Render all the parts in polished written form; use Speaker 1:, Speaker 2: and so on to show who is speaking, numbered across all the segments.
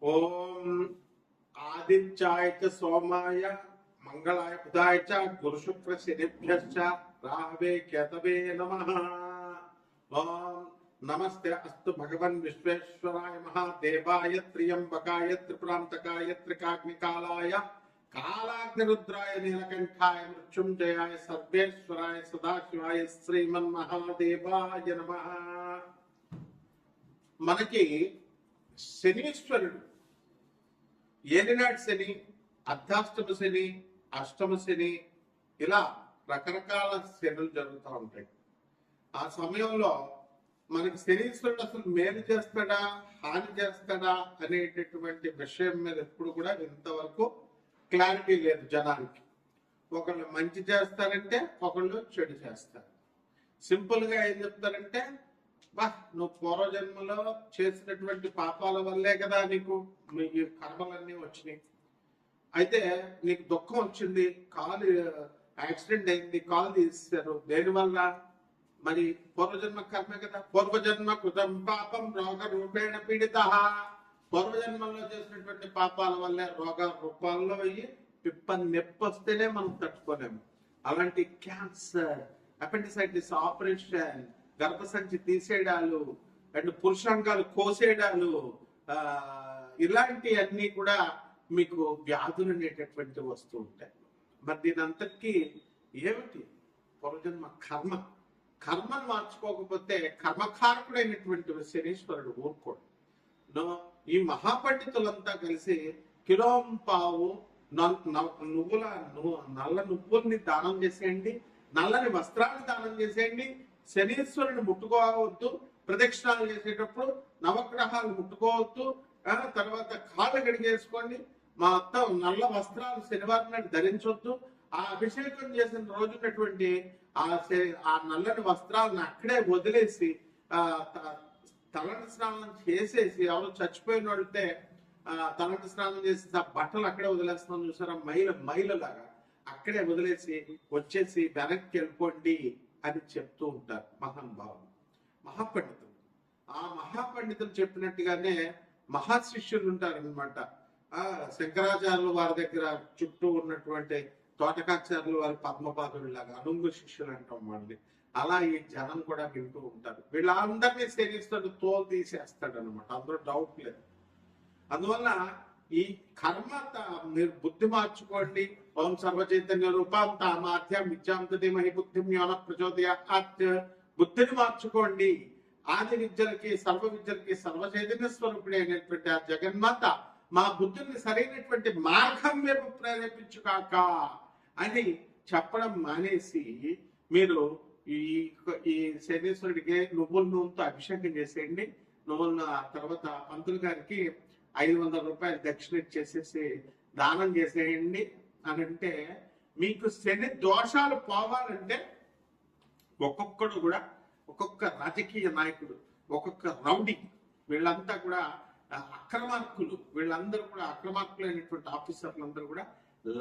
Speaker 1: ఓం ఆదిత్యాయ చ సోమాయ మంగళాయ బుధాయ చ గురు శుక్ర శనిభ్యశ్చ రాహవే కేతవే నమః. ఓం నమస్తే అస్తు భగవన్ విశ్వేశ్వరాయ మహాదేవాయ త్ర్యంబకాయ త్రిపురాంతకాయ త్రికాగ్నికాలాయ కాలాగ్నిరుద్రాయ నీలకంఠాయ మృత్యుంజయాయ సర్వేశ్వరాయ సదాశివాయ శ్రీమన్మహాదేవాయ నమః. మనకి శనీశ్వరుడు ఏలినాటి శని, అర్ధాష్టమ శని, అష్టమ శని, ఇలా రకరకాల శనులు జరుగుతూ ఉంటాయి. ఆ సమయంలో మనకి శనీశ్వరుడు అసలు మేలు చేస్తాడా హాని చేస్తాడా అనేటటువంటి విషయం మీద ఎప్పుడు కూడా ఇంతవరకు క్లారిటీ లేదు జనానికి. ఒకళ్ళు మంచి చేస్తారంటే ఒకళ్ళు చెడు చేస్తారు. సింపుల్ గా ఏం చెప్తారంటే, నువ్వు పూర్వజన్మలో చేసినటువంటి పాపాల వల్లే కదా నీకు ఈ కర్మలన్నీ వచ్చినాయి. అయితే నీకు దుఃఖం వచ్చింది, కాలు యాక్సిడెంట్ అయింది, కాలు తీసేశారు, దేనివల్ల? మరి పూర్వజన్మ కర్మే కదా. పూర్వజన్మ కృతం పాపం రోగ రూపేణ పీడిత. పూర్వజన్మలో చేసినటువంటి పాపాల వల్లే రోగ రూపాల్లో అయ్యి పిప్ప నొప్పి వస్తేనే మనం తట్టుకోలేము. అలాంటి క్యాన్సర్, అపెండిసైటిస్ ఆపరేషన్, గర్భసంచి తీసేయడాలు అండ్ పురుషాంగాలు కోసేయడాలు, ఇలాంటి అన్ని కూడా మీకు వ్యాధులు అనేటటువంటి వస్తూ ఉంటాయి. మరి దీని అంతటికీ ఏమిటి? పూర్వజన్మ కర్మ. కర్మను మార్చుకోకపోతే కర్మకారకుడైనటువంటి శనీశ్వరుడు ఊరుకోడు. ఈ మహాపండితులంతా కలిసి కిలోంపావు నువ్వుల నల్ల నువ్వుల్ని దానం చేసేయండి, నల్లని వస్త్రాన్ని దానం చేసేయండి, శనీశ్వరుని ముట్టుకోవద్దు, ప్రదక్షిణాలు చేసేటప్పుడు నవగ్రహాలు ముట్టుకోవద్దు, తర్వాత కాళ్ళు గడిగేసుకోండి, మొత్తం నల్ల వస్త్రాలు శనివారం నాడు ధరించొద్దు, ఆ అభిషేకం చేసిన రోజున్నటువంటి ఆ నల్లని వస్త్రాలను అక్కడే వదిలేసి తలంటి స్నానం చేసేసి, ఎవరు చచ్చిపోయిన వాడితే తలంటి స్నానం చేసి ఆ బట్టలు అక్కడే వదిలేస్తున్నాం చూసారా, మైలలాగా అక్కడే వదిలేసి వచ్చేసి వెనక్కి వెళ్ళిపోండి అని చెప్తూ ఉంటారు మహానుభావులు, మహాపండితులు. ఆ మహాపండితులు చెప్పినట్టుగానే మహాశిష్యులు ఉంటారనమాట. శంకరాచార్యులు వారి దగ్గర చుట్టూ ఉన్నటువంటి తోటకాచార్యులు వారి పద్మపాదులాగా అనుంగు శిష్యులు అంటాం వాళ్ళని. అలా ఈ జనం కూడా వింటూ ఉంటారు. వీళ్ళందరినీ శనిస్తాడు, తోలు తీసేస్తాడు అనమాట, అందులో డౌట్ లేదు. అందువల్ల ఈ కర్మ మీరు బుద్ధి మార్చుకోండి. ఓం సర్వచైతన్య రూపాం తామాధ్యం విద్యాంతమహి బుద్ధిం యోన ప్రచోదయాత్. బుద్ధిని మార్చుకోండి. ఆది విద్యలకి సర్వ విద్యలకి సర్వచైతన్య స్వరూపుడే అయినటువంటి ఆ జగన్మాత మా బుద్ధిని సరైనటువంటి మార్గం వైపు ప్రేరేపించుకాక అని చెప్పడం మానేసి మీరు ఈ శనీశ్వరుడికి నువ్వుల నూనెతో అభిషేకం చేసేయండి. నువ్వుల తర్వాత పంతులు గారికి 500 రూపాయలు దక్షిణ ఇచ్చేసేసి దానం చేసేయండి అని అంటే, మీకు శని దోషాలు పోవాలంటే ఒక్కొక్కడు కూడా, ఒక్కొక్క రాజకీయ నాయకుడు, ఒక్కొక్క రౌడీ, వీళ్ళంతా కూడా అక్రమార్కులు, వీళ్ళందరూ కూడా అక్రమార్కులైనటువంటి ఆఫీసర్లందరూ కూడా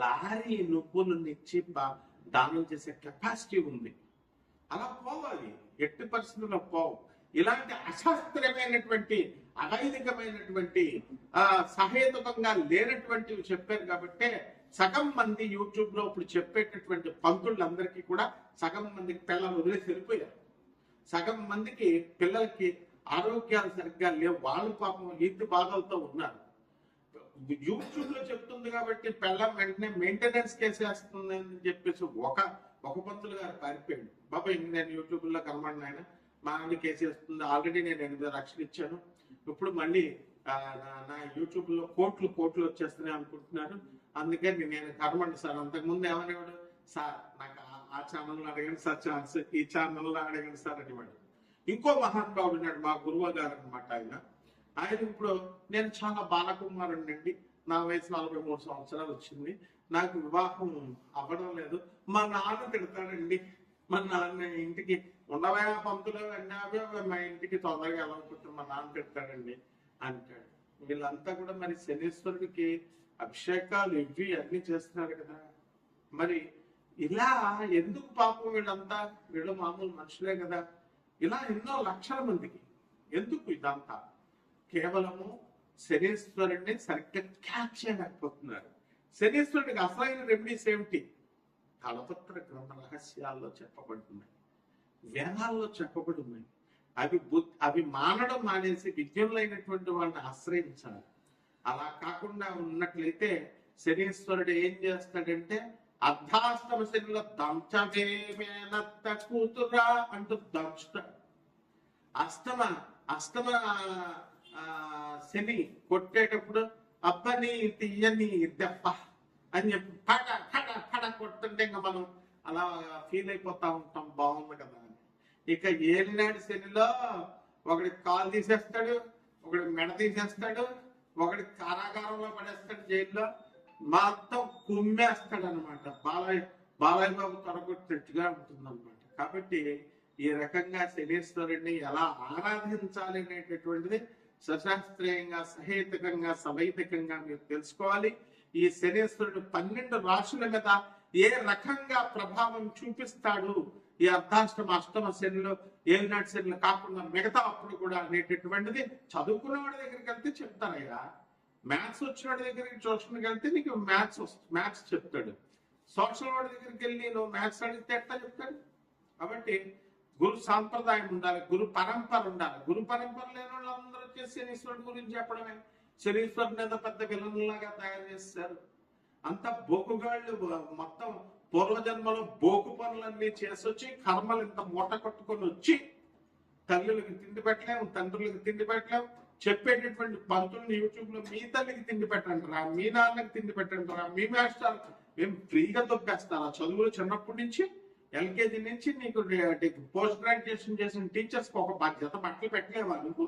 Speaker 1: లారీ నువ్వులను ఇచ్చి దానం చేసే కెపాసిటీ ఉంది. అలా పోవాలి, ఎట్టి పరిస్థితుల్లో పోవు. ఇలాంటి అశాస్త్రీయమైనటువంటి అనైతికమైనటువంటి సహేతుకంగా లేనటువంటివి చెప్పారు కాబట్టి సగం మంది యూట్యూబ్ లో ఇప్పుడు చెప్పేటటువంటి పంతులందరికీ కూడా సగం మందికి పిల్లలు వదిలేసి వెళ్ళిపోయారు. సగం మందికి పిల్లలకి ఆరోగ్యాలు సరిగ్గా లేవు, వాళ్ళు పాపం ఈతి బాధలతో ఉన్నారు. యూట్యూబ్ లో చెప్తుంది కాబట్టి పిల్లల వెంటనే మెయింటెనెన్స్ కేసు వేస్తుంది అని చెప్పేసి ఒక పంతులు గారు పారిపోయాడు. బాబాయ్ నేను యూట్యూబ్ లో కనబడిన ఆయన మా ఆవిడ కేసు వేస్తుంది, ఆల్రెడీ నేను 8 లక్షలు ఇచ్చాను, ఇప్పుడు మళ్ళీ నా యూట్యూబ్ లో కోట్లు వచ్చేస్తున్నాయి అనుకుంటున్నారు, అందుకని నేను కనబడి సార్. అంతకుముందు ఏమనేవాడు, సార్ నాకు ఆ ఛానల్లో అడగండి సార్, ఛాన్స్ ఈ ఛానల్లో అడగండి సార్ అనేవాడు. ఇంకో మహానుభావుడు ఉన్నాడు, మా గురువు గారు అనమాట. ఆయన ఇప్పుడు నేను చాలా బాలకుమారుడు అండి, నా వయసు 43 సంవత్సరాలు వచ్చింది, నాకు వివాహం అవ్వడం లేదు, మా నాన్న తిడతాడండి, మా నాన్న ఇంటికి ఉండవా పంతులు అన్నావే, మా ఇంటికి తొందరగా వెళ్ళకపోతే మా నాన్న తిడతాడండి అంటాడు. వీళ్ళంతా కూడా మరి శనీశ్వరుడికి అభిషేకాలు ఇవి అన్ని చేస్తున్నారు కదా. మరి ఇలా ఎందుకు పాపం వీళ్ళంతా? వీళ్ళు మామూలు మనుషులే కదా. ఇలా ఎన్నో లక్షల మందికి ఎందుకు ఇదంతా? కేవలము శనీశ్వరుడిని సరిగ్గా క్యాచ్ చేయలేకపోతున్నారు. శనీశ్వరుడికి అసలైన రెమెడీస్ ఏమిటి? తలపత్ర గ్రంథ రహస్యాల్లో చెప్పబడుతున్నాయి, వేదాల్లో చెప్పబడి ఉన్నాయి. అవి మానడం మానేసి విద్యులైనటువంటి వాళ్ళని ఆశ్రయించాలి. అలా కాకుండా ఉన్నట్లయితే శనీశ్వరుడు ఏం చేస్తాడంటే, అర్ధాష్టమ శనిలో దంచమేమేనత్త కూతురా అంటూ దంచుతాడు. అష్టమ శని కొట్టేటప్పుడు అబ్బని తీయని దెబ్బ అని చెప్పి పడ పడ పడ కొట్టుంటే ఇంకా మనం అలా ఫీల్ అయిపోతా ఉంటాం, బాగుంది కదా అని. ఇక ఏలినాడు శనిలో ఒకడి కాలు తీసేస్తాడు, ఒకడి మెడ తీసేస్తాడు, ఒకడి కారాగారంలో పడేస్తాడు, జైల్లో మొత్తం కుమ్మేస్తాడు అనమాట. బాలయ్య బాబు తొడగొట్టినట్టుగా ఉంటుంది అనమాట. కాబట్టి ఈ రకంగా శనీశ్వరుడిని ఎలా ఆరాధించాలి అనేటటువంటిది సశాస్త్రీయంగా, సహేతుకంగా, సవైతికంగా మీరు తెలుసుకోవాలి. ఈ శనీశ్వరుడు 12 రాశుల మీద ఏ రకంగా ప్రభావం చూపిస్తాడు ఈ అర్ధాష్టమ అష్టమ శనిలో, ఏలినాటి శనిలో కాకుండా మిగతా అప్పుడు కూడా అనేటటువంటిది చదువుకున్న వాడి దగ్గరికి వెళ్తే చెప్తారయ్యా. మ్యాథ్స్ వచ్చిన వాడి దగ్గరికి ట్యూషన్కి వెళ్తే నీకు మ్యాథ్స్ చెప్తాడు. సోషల్ వాడి దగ్గరికి వెళ్ళి నువ్వు మ్యాథ్స్ అడిగితే ఎట్లా చెప్తాడు? కాబట్టి గురు సాంప్రదాయం ఉండాలి, గురు పరంపర ఉండాలి. గురు పరంపర లేని వాళ్ళందరూ వచ్చేసి శనీశ్వరుడు గురించి చెప్పడమే. శనీశ్వరుని ఏదో పెద్ద విలన్లాగా తయారు చేస్తారు. అంత బోకుగాళ్ళు మొత్తం పూర్వజన్మలో బోకు పనులన్నీ చేసొచ్చి కర్మలు ఇంత మూట కొట్టుకొని వచ్చి తల్లులకి తిండి పెట్టలేము, తండ్రులకి తిండి పెట్టలేము. చెప్పేటటువంటి పంతులను యూట్యూబ్ లో మీ తల్లికి తిండి పెట్టంటారా, మీ నాన్నకి తిండి పెట్టంటారా, మీ మాస్టర్ మేము ఫ్రీగా దొబ్బేస్తారా? చదువులు చిన్నప్పటి నుంచి ఎల్కేజీ నుంచి నీకు పోస్ట్ గ్రాడ్యుయేషన్ చేసిన టీచర్స్ కి ఒక జత బట్టలు పెట్టలేవా నువ్వు?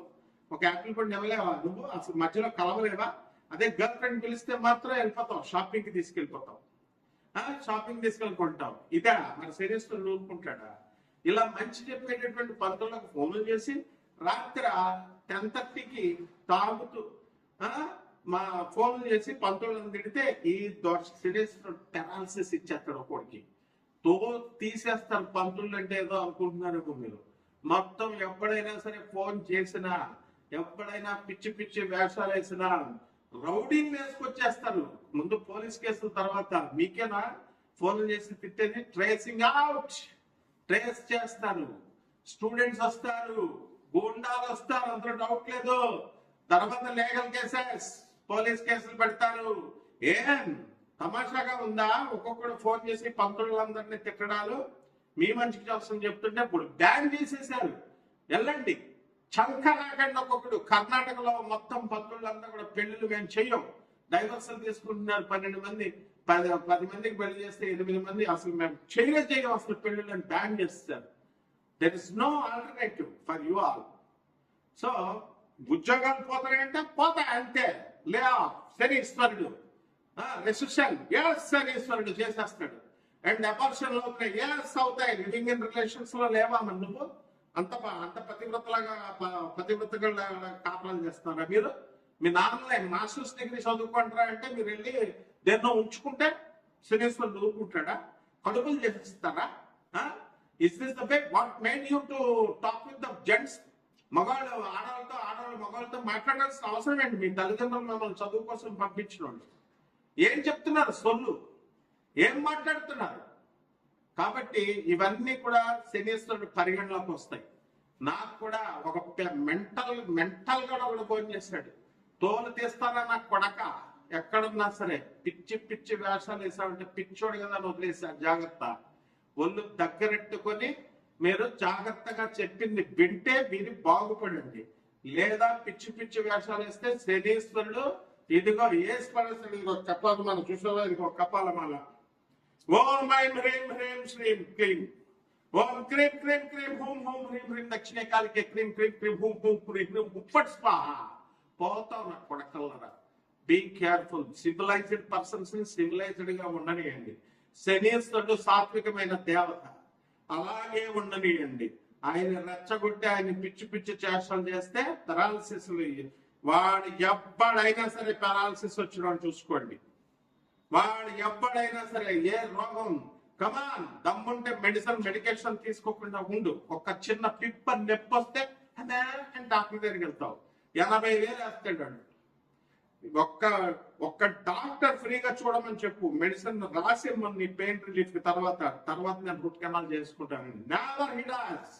Speaker 1: ఒక యాపిల్ పండు ఇవ్వలేవా నువ్వు? అసలు మధ్యలో కలవలేవా? అదే గర్ల్ ఫ్రెండ్ పిలిస్తే మాత్రం వెళ్ళిపోతావు, షాపింగ్ కి తీసుకెళ్ళిపోతావు, షాపింగ్ తీసుకెళ్ళుకుంటావు. ఇదా మరి శనీశ్వరుడు ఊరుకుంటాడా? ఇలా మంచి చెప్పేటటువంటి పంతులకు ఫోన్లు చేసి రాత్రి 10:30కి తాగుతూ మా ఫోన్లు చేసి పంతులను తిడితే ఈ శనీశ్వరుడు టెరాలసిస్ ఇచ్చేస్తాడు ఒకడికి. తీసేస్తారు. పంతులు అంటే ఏదో అనుకుంటున్నారు మీరు. మొత్తం ఎప్పుడైనా సరే ఫోన్ చేసినా, ఎప్పుడైనా పిచ్చి పిచ్చి వేషాలు వేసినా రౌడీని వేసుకొచ్చేస్తారు. ముందు పోలీస్ కేసుల తర్వాత మీకేనా ఫోన్లు చేసి తిట్టేది? ట్రేసింగ్ అవుట్, ట్రేస్ చేస్తారు. స్టూడెంట్స్ వస్తారు, గూండాలు వస్తారు, అందులో డౌట్ లేదు. తర్వాత లీగల్ కేసెస్, పోలీస్ కేసులు పెడతారు. ఏం తమాషాగా ఉందా? ఒక్కొక్కడు ఫోన్ చేసి పంతులందరినీ తిట్టడాలు, మీ మంచికి కోసం చెప్తుంటే ఇప్పుడు బ్యాన్ చేసేసారు. వెళ్ళండి, చంక రాకండి. ఒక్కొక్కడు కర్ణాటకలో మొత్తం పంతులంతా కూడా పెళ్లిళ్ళు మేము చెయ్యం, డైవర్సల్ తీసుకుంటున్నారు. 12 మంది 10 మందికి పెళ్లి చేస్తే 8 మంది అసలు మేము చెయ్యం అసలు పెళ్లిళ్ళు అని బ్యాన్ చేస్తారు. There is no alternative for you all. So ఉద్యోగాలు పోతాయంటే పోతాయి అంతే. లే శనీశ్వరుడు రెసిషన్ శనీశ్వరుడు చేసేస్తాడు. అండ్ అబార్షన్లు అవుతున్నాయి, అవుతాయి. లివింగ్ ఇన్ రిలేషన్స్ లో లేవా మరి నువ్వు? అంత పతివ్రతగా కాపురాలు చేస్తున్నారా మీరు? మీ నాన్నలే మాస్టర్స్ డిగ్రీ చదువుకుంటారా అంటే మీరు వెళ్ళి దేన్నో ఉంచుకుంటే శనీశ్వరుడు ఊరుకుంటాడా? కడుపులు చేసిస్తారా? Is this the way what made you to talk with the gents? మగవాళ్ళు ఆడవాళ్ళు మగవాళ్ళతో మాట్లాడాల్సిన అవసరం ఏంటి? మీ తల్లిదండ్రులు మిమ్మల్ని చదువు కోసం పంపించిన వాళ్ళు ఏం చెప్తున్నారు? సొల్లు ఏం మాట్లాడుతున్నారు? కాబట్టి ఇవన్నీ కూడా శనీశ్వరుడు పరిగణలోకి వస్తాయి. నాకు కూడా ఒక మెంటల్ గా ఒకడు ఫోన్ చేశాడు. తోలు తీస్తానా నా కొడక, ఎక్కడున్నా సరే పిచ్చి పిచ్చి వేషాలు వేసామంటే పిచ్చోడు కదా అని వదిలేసా. జాగ్రత్త, ఒళ్ళు దగ్గరెట్టుకొని మీరు జాగ్రత్తగా చెప్పింది వింటే మీరు బాగుపడండి. లేదా పిచ్చి పిచ్చి వేషాలు వేస్తే శనీశ్వరుడు ఇదిగో ఏసుపడేస్తాడు. ఇదిగో చెప్పాలి మనం చూసావా, ఇదిగో కపాలమాల. ఓం ఐం హ్రీం హ్రీం శ్రీం క్లీం, ఓం క్రీం క్రీం క్రీం హూం హూం హ్రీం హ్రీం దక్షిణ కాలికే క్రీం క్రీం క్రీం హూం హూం హ్రీం హ్రీం ఉప్పట్ స్వాహ. పోతావు నా కొడకల్లరా. Be careful. సివిలైజ్డ్ పర్సన్స్ ని సివిలైజ్డ్ గా ఉండనియండి. శనీశ్వరుడు సాత్వికమైన దేవత, అలాగే ఉండనియండి. ఆయన రెచ్చగొట్టి ఆయన పిచ్చి పిచ్చి చేష్టలు చేస్తే పెరాలసిస్, వాడు ఎవ్వడైనా సరే పెరాలసిస్ వచ్చిన చూసుకోండి. వాడు ఎవ్వడైనా సరే ఏ రోగం, కమాన్ దమ్ముంటే మెడికేషన్ తీసుకోకుండా ఉండు. ఒక చిన్న పిప్ప నొప్పి వస్తే డాక్టర్ దగ్గరికి వెళ్తావు. 80,000 వేస్తాడు. ఒక్క ఒక్క డాక్టర్ ఫ్రీగా చూడమని చెప్పు, మెడిసిన్ రాసి నీ పెయిన్ రిలీఫ్ తర్వాత నేను రూట్ కెనాల్ చేసుకుంటానండి. Never he does.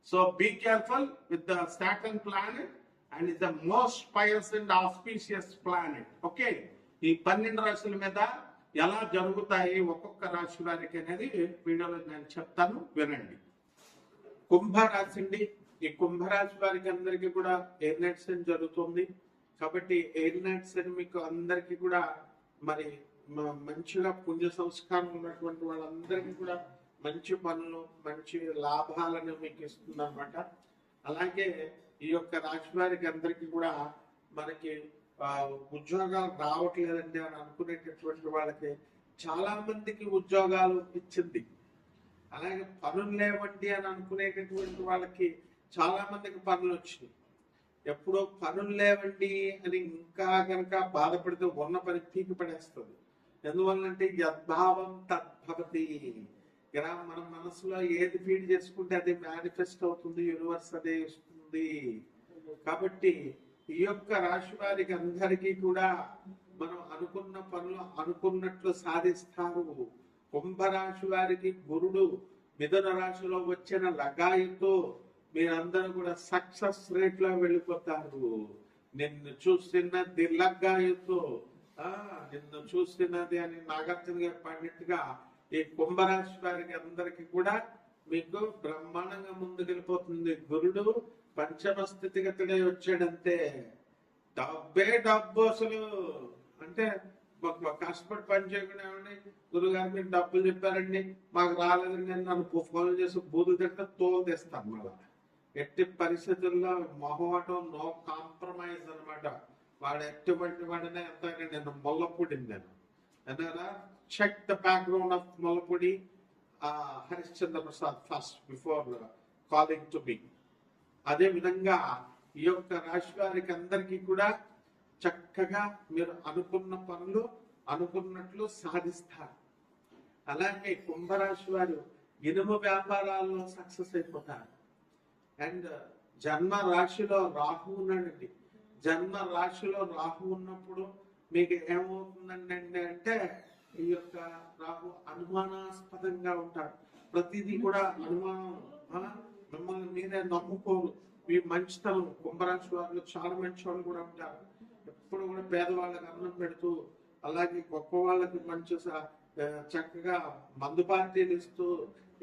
Speaker 1: So be careful with the Saturn planet and is the most pious and auspicious planet. Okay, ఈ 12 రాశుల మీద ఎలా జరుగుతాయి ఒక్కొక్క రాశి వారికి అనేది వీడియోలో నేను చెప్తాను, వినండి. కుంభరాశి అండి. ఈ కుంభరాశి వారికి అందరికీ కూడా ఎయిర్ నైట్ సెన్ జరుగుతుంది. కాబట్టి ఎయిర్ నైట్ సెన్ మీకు అందరికీ కూడా మరి మంచిగా పుణ్య సంస్కారం ఉన్నటువంటి వాళ్ళందరికీ కూడా మంచి పనులు, మంచి లాభాలను మీకు ఇస్తుంది అనమాట. అలాగే ఈ యొక్క రాశి వారికి అందరికీ కూడా మనకి ఉద్యోగాలు రావట్లేదండి అని అనుకునేటటువంటి వాళ్ళకి చాలా మందికి ఉద్యోగాలు ఇచ్చింది. అలాగే పనులు లేవండి అని అనుకునేటటువంటి వాళ్ళకి చాలా మందికి పనులు వచ్చినాయి. ఎప్పుడో పనులు లేవండి అని ఇంకా కనుక బాధపడితే ఉన్న పని పీకి పడేస్తుంది. ఎందువల్లంటే యద్భావం తద్భవతి. మన మనసులో ఏది ఫీడ్ చేసుకుంటే అది మేనిఫెస్ట్ అవుతుంది, యూనివర్స్ అదే ఇస్తుంది. కాబట్టి ఈ యొక్క రాశి వారికి అందరికీ కూడా మనం అనుకున్న పనులు అనుకున్నట్లు సాధిస్తారు. కుంభరాశి వారికి గురుడు మిథున రాశిలో వచ్చిన లగాయితో మీరందరూ కూడా సక్సెస్ రేట్ లో వెళ్ళిపోతారు. నిన్ను చూస్తున్నది లగాయితో, నిన్ను చూస్తున్నది అని నాగార్జున గారు పాడినట్టుగా ఈ కుంభరాశి వారికి అందరికి కూడా మీకు బ్రహ్మాండంగా ముందుకెళ్ళిపోతుంది. గురుడు పంచమ స్థితిగతుడే వచ్చాడంతే. డబ్బే డబ్బు అసలు అంటే కష్టపడి పని చేయకుండా గురుగారు మీరు డబ్బులు చెప్పారండి మాకు రాలేదండి అని నన్ను ఫోన్ చేసి బూతులు తింటే తోలు తెస్తాను. మళ్ళా ఎట్టి పరిస్థితుల్లో మొహమాటం, నో కాంప్రమైజ్ అనమాట. వాడు ఎటువంటి వాడినే ఎంత నేను మొల్లపూడిని నేను ఎందుకన్నా check the background of Mollapudi Harishchandra Prasad first before calling to me. అదే విధంగా ఈ యొక్క రాశి వారికి అందరికీ కూడా చక్కగా మీరు అనుకున్న పనులు అనుకున్నట్లు సాధిస్తారు. అలాగే కుంభరాశి వారు ఇనుము వ్యాపారాల్లో సక్సెస్ అయిపోతారు. అండ్ జన్మ రాశిలో రాహు ఉన్నాడండి. జన్మ రాశిలో రాహు ఉన్నప్పుడు మీకు ఏమవుతుందండి అంటే ఈ యొక్క రాహు అనుమానాస్పదంగా ఉంటాడు. ప్రతిదీ కూడా అనుమానం, మిమ్మల్ని మీరే నమ్ముకోరు. మీ మంచితనం, కుంభరాశి వారిలో చాలా మంచి వాళ్ళు కూడా ఉంటారు. ఎప్పుడు కూడా పేదవాళ్ళకి అన్నం పెడుతూ, అలాగే గొప్ప వాళ్ళకి మంచి చక్కగా మందు పార్టీలు ఇస్తూ,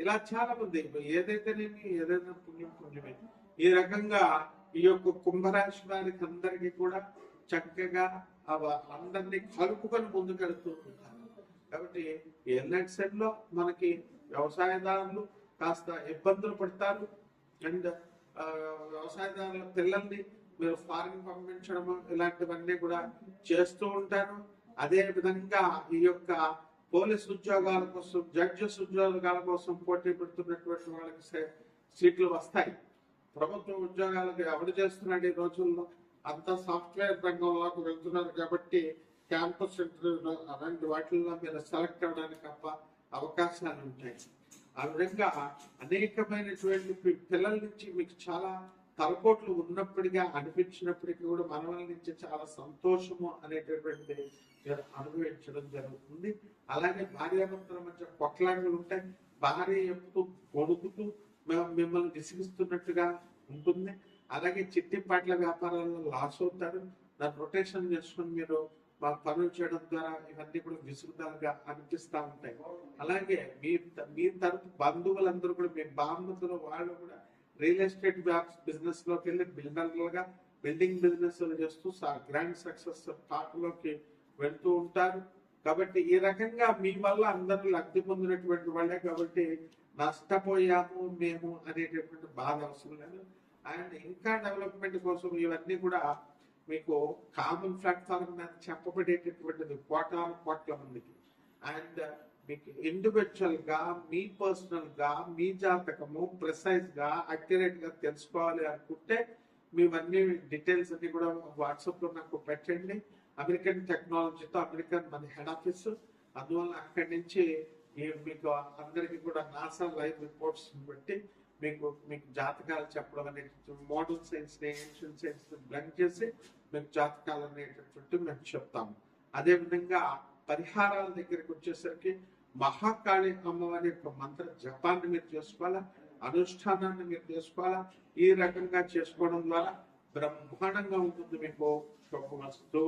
Speaker 1: ఇలా చాలా మంది ఏదైతేనేమి ఏదైనా పుణ్యమే. ఈ రకంగా ఈ యొక్క కుంభరాశి వారికి అందరికీ కూడా చక్కగా అందరినీ కలుపుకొని ముందుకెడుతూ ఉంటారు. కాబట్టి ఎల్నెట్ సెట్ లో మనకి వ్యవసాయదారులు కాస్త ఇబ్బందులు పడతారు. అండ్ వ్యవసాయదారుల పిల్లల్ని మీరు ఫారిన్ పంపించడం ఇలాంటివన్నీ కూడా చేస్తూ ఉంటారు. అదే విధంగా ఈ యొక్క పోలీస్ ఉద్యోగాల కోసం, జడ్జెస్ ఉద్యోగాల కోసం పోటీ పెడుతున్నటువంటి వాళ్ళకి సీట్లు వస్తాయి. ప్రభుత్వ ఉద్యోగాలకు ఎవరు చేస్తున్నాడు ఈ రోజుల్లో? అంతా సాఫ్ట్వేర్ రంగంలోకి వెళ్తున్నారు. కాబట్టి క్యాంపస్ ఇంటర్వ్యూలో అలాంటి వాటిల్లో మీరు సెలెక్ట్ అవ్వడానికి అవకాశాలు ఉంటాయి. ఆ విధంగా అనేకమైనటువంటి పిల్లల నుంచి మీకు చాలా తలపోట్లు ఉన్నప్పటిగా అనిపించినప్పటికీ కూడా మనవల నుంచి చాలా సంతోషము అనేటటువంటి మీరు అనుభవించడం జరుగుతుంది. అలాగే భార్యాభర్తల మధ్య కొట్లాటలు ఉంటాయి. భార్య ఎప్పుడు కొడుకుతూ మిమ్మల్ని విసిగిస్తున్నట్టుగా ఉంటుంది. అలాగే చిట్టిపాట్ల వ్యాపారాల్లో లాస్ అవుతారు. దాన్ని రొటేషన్ చేసుకుని మీరు పనులు చేయడం ద్వారా ఇవన్నీ కూడా విసుగుదలుగా అనిపిస్తూ ఉంటాయి. అలాగే మీ తరపు బంధువులందరూ కూడా మీ బామ్మతులు వాళ్ళు కూడా రియల్ ఎస్టేట్ బిజినెస్ లోకి వెళ్ళి బిల్డర్లుగా బిల్డింగ్ బిజినెస్ చేస్తూ గ్రాండ్ సక్సెస్ పాటలోకి వెళ్తూ ఉంటారు. కాబట్టి ఈ రకంగా మీ వల్ల అందరూ లబ్ధి పొందినటువంటి వాళ్ళే. కాబట్టి నష్టపోయాము మేము అనేటటువంటి బాధ అవసరం లేదు. అండ్ ఇంకా డెవలప్మెంట్ కోసం ఇవన్నీ కూడా మీకు కామన్ ప్లాట్ఫామ్ మీద చెప్పబడేటటువంటిది కోట్ల మందికి. అండ్ మీకు ఇండివిజువల్ గా, మీ పర్సనల్ గా, మీ జాతకము ప్రిసైజ్ గా, అక్యురేట్ గా తెలుసుకోవాలి అనుకుంటే మీవన్నీ డీటెయిల్స్ అన్ని కూడా వాట్సాప్ లో నాకు పెట్టండి. అమెరికన్ టెక్నాలజీతో అమెరికన్ మన హెడ్ ఆఫీస్, అందువల్ల అక్కడి నుంచి మీకు అందరికి కూడా నాసా లైవ్ రిపోర్ట్స్ బట్టి మీకు మీకు జాతకాలు చెప్పడం అనేటువంటి మోడర్న్ సైన్స్ ని ఏన్షియన్ సైన్స్ ని బ్లెండ్ చేసి మీకు జాతకాలు అనేటటువంటి మేము చెప్తాము. అదేవిధంగా పరిహారాల దగ్గరికి వచ్చేసరికి మహాకాళి అమ్మవారి యొక్క మంత్ర జపాన్ని మీరు చేసుకోవాలా, అనుష్ఠానాన్ని మీరు చేసుకోవాలా. ఈ రకంగా చేసుకోవడం ద్వారా బ్రహ్మాండంగా ఉంటుంది. మీకు శుభమస్తు.